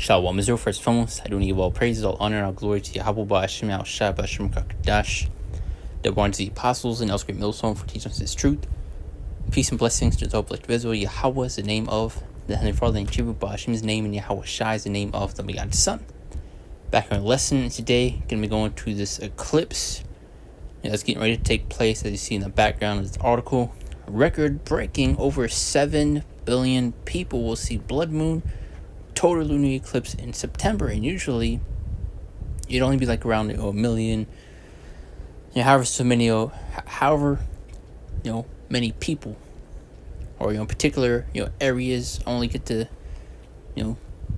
Shalom Israel, first and foremost, I do give all praises, all honor, and all glory to Yahweh Ba'Hashem Al-Shah B'Hashem Kakadash, the one to the apostles and else great millstone for teaching us his truth. Peace and blessings to the whole collective Israel. Yahweh is the name of the Heavenly Father, and Jibu Ba'Hashem's name, and Yahweh Shai is the name of the begotten Son. Back in our lesson today, going to be going to this eclipse that's getting ready to take place, as you see in the background of this article. Record-breaking, over 7 billion people will see blood moon total lunar eclipse in September, and usually it'd only be like around a million, however many people, or particular areas only get to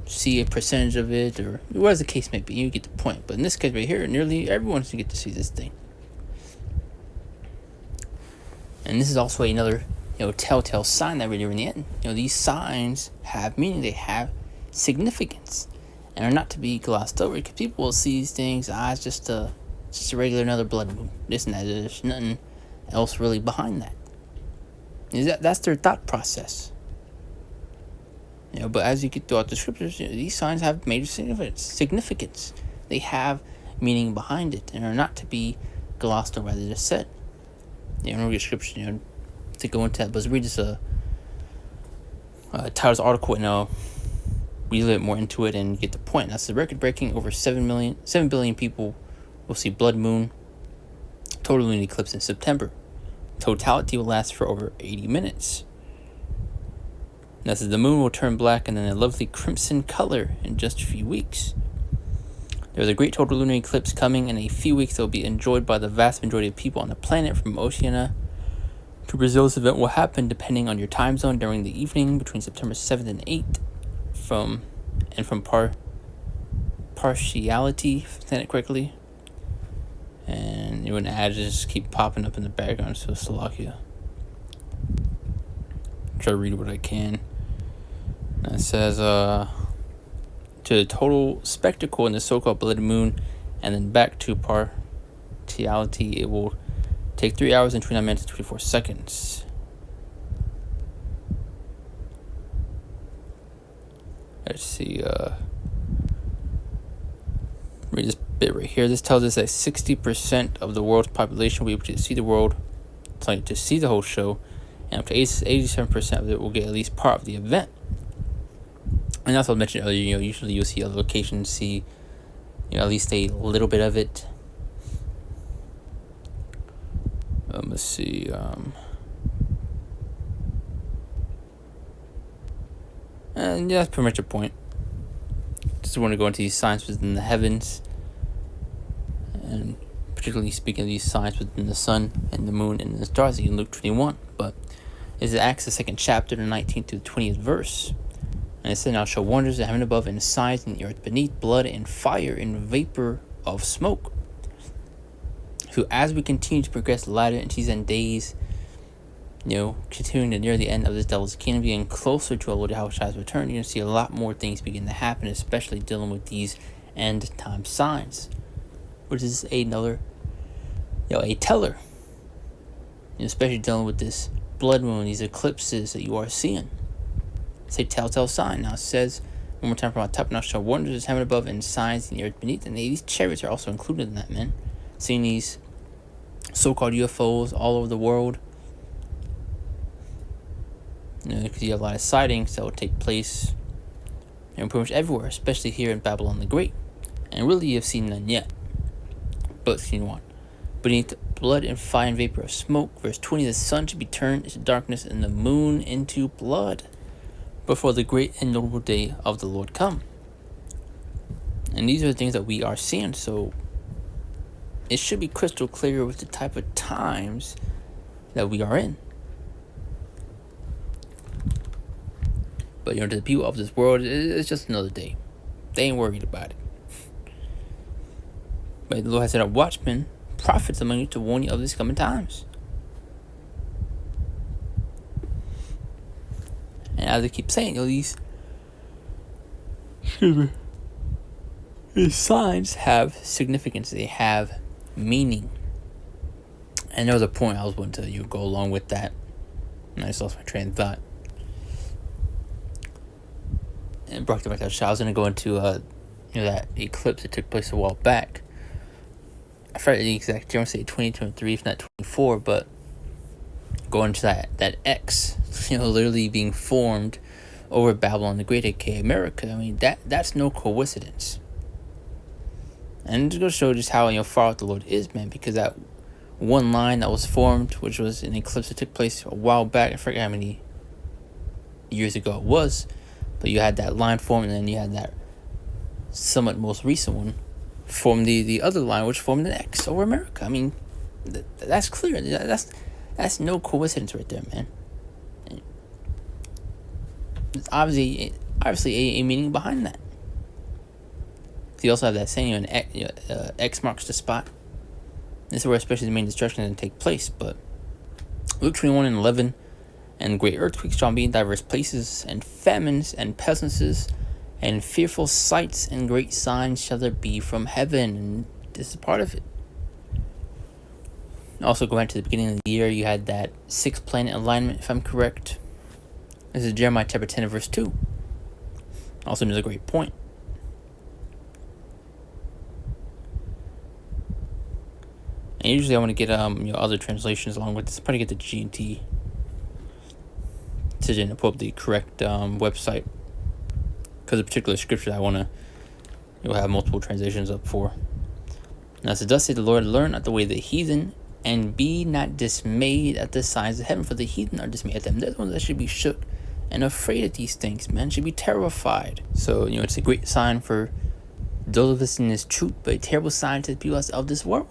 see a percentage of it, or whatever the case may be. You get the point. But in this case right here, nearly everyone's gonna get to see this thing, and this is also another telltale sign that we're near in the end. These signs have meaning. They have significance and are not to be glossed over, because people will see these things, it's just a regular another blood moon, this and that. There's nothing else really behind that. That's their thought process. But as you get throughout the scriptures, these signs have major significance. They have meaning behind it and are not to be glossed over, as I just said. No read scripture to go into that, but let's read this Tyler's article and read a little bit more into it and get the point. That's the record-breaking, over 7 billion people will see blood moon total lunar eclipse in September. Totality will last for over 80 minutes. That says the moon will turn black and then a lovely crimson color in just a few weeks. There's a great total lunar eclipse coming in a few weeks that will be enjoyed by the vast majority of people on the planet. From Oceania to Brazil, this event will happen depending on your time zone during the evening between September 7th and 8th. From partiality, if I'm saying it correctly. And when ads just keep popping up in the background, so Salakia. Try to read what I can. And it says, to the total spectacle in the so-called blood moon, and then back to partiality, it will take 3 hours and 29 minutes and 24 seconds. Let's see, read this bit right here. This tells us that 60% of the world's population will be able to see the whole show, and up to 87% of it will get at least part of the event. And that's what I mentioned earlier, usually you'll see other locations see, at least a little bit of it. Let's see, and that's pretty much the point. Just want to go into these signs within the heavens, and particularly speaking of these signs within the sun and the moon and the stars in Luke 21. But it's Acts the 2nd chapter, the 19th to the 20th verse. And it said, "I'll show wonders in heaven above and signs in the earth beneath, blood and fire and vapor of smoke." So as we continue to progress later into these end days, continuing to near the end of this devil's kingdom, getting closer to our Lord Yahweh Shai's return, you're going to see a lot more things begin to happen, especially dealing with these end time signs, which is another, a teller, especially dealing with this blood moon, these eclipses that you are seeing. It's a telltale sign. Now it says, one more time from our top, "Now show wonders in heaven above and signs in the earth beneath." And these chariots are also included in that, man. Seeing these so-called UFOs all over the world. Because you have a lot of sightings that will take place pretty much everywhere, especially here in Babylon the Great. And really, you've seen none yet. But seen one. "Beneath blood and fire and vapor of smoke," verse 20, "the sun should be turned into darkness and the moon into blood before the great and notable day of the Lord come." And these are the things that we are seeing. So it should be crystal clear with the type of times that we are in. But to the people of this world, it's just another day. They ain't worried about it. But the Lord has set up watchmen, prophets among you, to warn you of these coming times. And as I keep saying, these signs have significance. They have meaning. And there was a point I was wanting to go along with that, and I just lost my train of thought. and brought it back to I was gonna go into that eclipse that took place a while back. I forgot the exact year. I want to say 2023, if not 24, but going to that X, literally being formed over Babylon the Great, aka America. I mean, that's no coincidence. And it's going to show just how far out the Lord is, man, because that one line that was formed, which was an eclipse that took place a while back, I forget how many years ago it was, but you had that line formed, and then you had that somewhat most recent one form the other line, which formed an X over America. I mean, that's clear. That's no coincidence right there, man. There's obviously a meaning behind that. You also have that saying, X marks the spot. This is where especially the main destruction doesn't take place. But Luke 21:11, and great earthquakes shall be in diverse places, and famines and pestilences, and fearful sights and great signs shall there be from heaven. And this is part of it. Also, going back to the beginning of the year, you had that 6th planet alignment, if I'm correct. This is Jeremiah chapter 10 verse 2. Also another great point. And usually I want to get other translations along with this. Probably get the G&T to pull up the correct website, because a particular scripture I want to have multiple translations up for. Now, so thus say the Lord, learn not the way of the heathen, and be not dismayed at the signs of heaven, for the heathen are dismayed at them. They're the ones that should be shook and afraid of these things, man. Should be terrified. So, it's a great sign for those of us in this truth, but a terrible sign to the people of this world.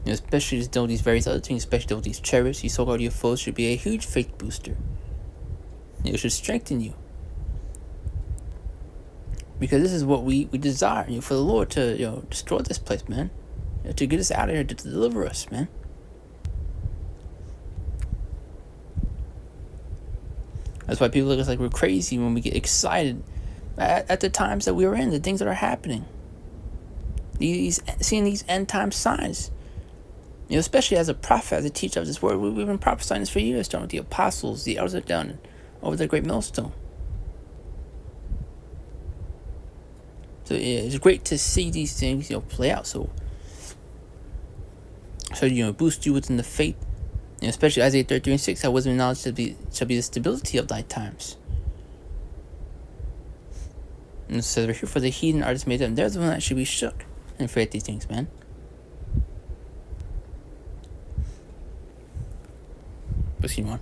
Especially to know these various other things, especially to know these chariots, these so-called UFOs, should be a huge faith booster. It should strengthen you. Because this is what we desire, for the Lord to destroy this place, man. To get us out of here, to deliver us, man. That's why people look at us like we're crazy when we get excited at the times that we are in, the things that are happening. Seeing these end time signs. Especially as a prophet, as a teacher of this word, we've been prophesying this for years, starting with the apostles, the elders that done over the great millstone. So it's great to see these things, play out. So boost you within the faith, especially Isaiah 33:6, how wisdom and knowledge shall be the stability of thy times. And it says right here, for the heathen are dismayed them. They're the one that should be shook and afraid of these things, man. Excuse me.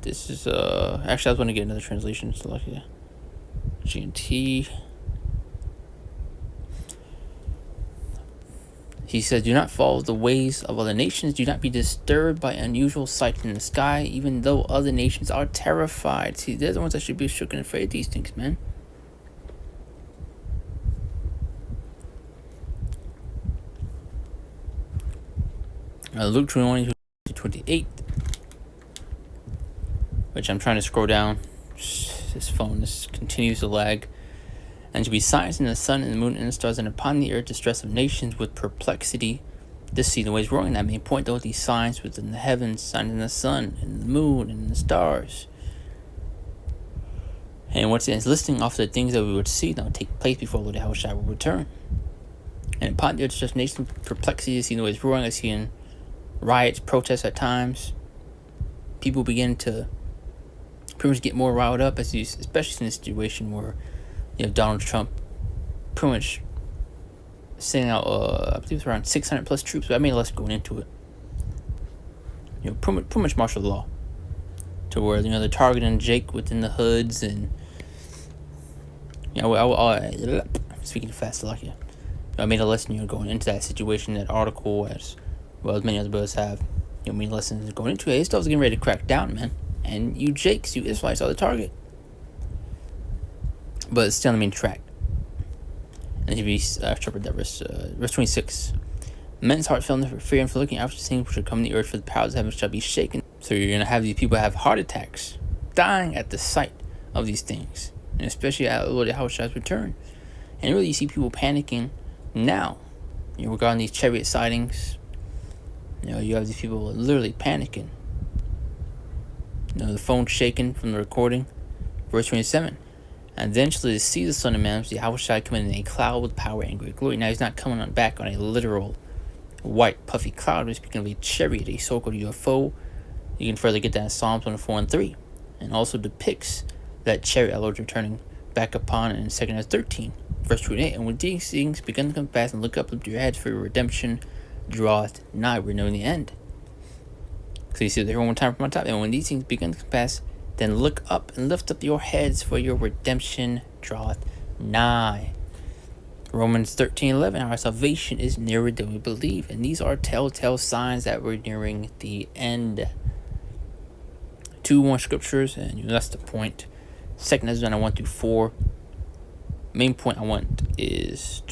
This is actually I was going to get another translation, so like G&T. He says, do not follow the ways of other nations. Do not be disturbed by unusual sights in the sky, even though other nations are terrified. See, they're the ones that should be shook and afraid of these things, man. Luke 21:28, which I'm trying to scroll down. This phone continues to lag. And shall be signs in the sun and the moon and the stars, and upon the earth distress of nations with perplexity. This sea the waves roaring. That may point out these signs within the heavens, signs in the sun and the moon and the stars. And once again, it's listing off the things that we would see that would take place before Lord Yahushua will return. And upon the earth distress of nations with perplexity, the sea the waves roaring. I see in riots, protests at times. People begin to pretty much get more riled up, especially in a situation where Donald Trump pretty much sending out, I believe it's around 600 plus troops, but I mean less going into it. Pretty much martial law. To where, they're targeting Jake within the hoods, and, speaking fast, like, I made a lesson, going into that situation, that article, as well as many other brothers have, made lessons going into it. His stuff's getting ready to crack down, man. And you Jakes, you Israelites are the target. But it's still on the main track. And if you interpret that verse 26. Men's heart fell for fear and for looking after things which shall come in the earth, for the powers of heaven shall be shaken. So you're going to have these people have heart attacks, dying at the sight of these things. And especially at Lord Yahushua's return. And really you see people panicking now. Regarding these chariot sightings. You have these people literally panicking. The phone shaking from the recording. Verse 27. And then shall they see the Son of Man, Yahweh Shai, coming in a cloud with power and great glory. Now he's not coming back on a literal white puffy cloud. He's speaking of a chariot, a so-called UFO. You can further get that in Psalms 104 and 3. And also depicts that chariot Lord returning back upon in 2 Kings 13, verse 28. And when these things begin to come fast, and look up, lift your heads, for your redemption draweth nigh. We're knowing the end. So you see there one more time from on top. And when these things begin to come past, then look up and lift up your heads, for your redemption draweth nigh. Romans 13:11. Our salvation is nearer than we believe. And these are telltale signs that we're nearing the end. 2 more scriptures, and that's the point. 2 Ezra 1 through 4. Main point I want is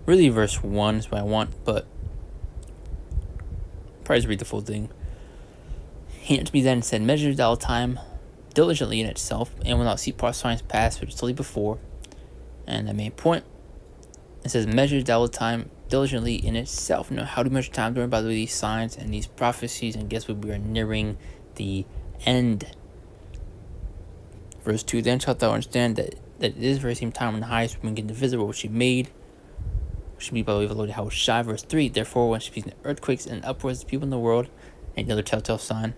really verse 1 is what I want, but probably just read the full thing. He answered me then and said, measure thou time diligently in itself, and will not see part signs past which is before. And the main point, it says, measure thou time diligently in itself. How to measure time? By the way, these signs and these prophecies, and guess what? We are nearing the end. Verse 2, then shalt thou understand that it is very same time when the highest woman get visible which she made, which should be by the way of the Lord Yahweh Shai. Verse 3, therefore when she speaks in earthquakes and upwards of people in the world, and another telltale sign,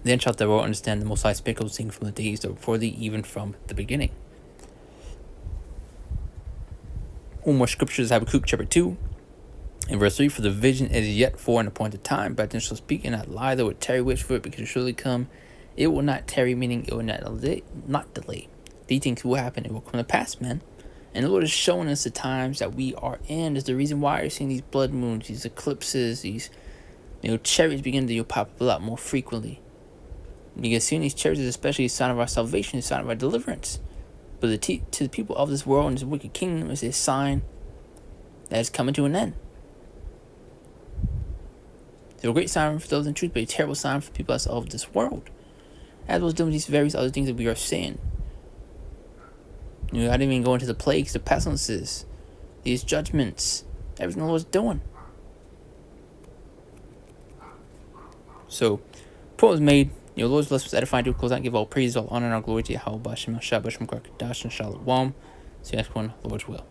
then shalt thou understand the Most High spake those things from the days that were before thee, even from the beginning. One more scriptures, Habakkuk chapter 2, in verse 3, for the vision is yet for an appointed time, but then shall speak and not lie, though it tarry which for it, because it surely come. It will not tarry, meaning it will not delay. These things will happen, it will come to pass, man. And the Lord is showing us the times that we are in. Is the reason why you're seeing these blood moons, these eclipses, these chariots begin to pop up a lot more frequently. Because seeing these chariots is especially a sign of our salvation, a sign of our deliverance. But to the people of this world and this wicked kingdom is a sign that is coming to an end. It's a great sign for those in truth, but a terrible sign for people of this world. As well as doing these various other things that we are seeing. I didn't even go into the plagues, the pestilences, these judgments, everything the Lord's doing. So, point was made. Lord's blessed was edifying to close out, give all praise, all honor, and all glory to Yahweh, Bashem, Shabbat, Shem, Kadash, and Shalom. See you next one, Lord's will.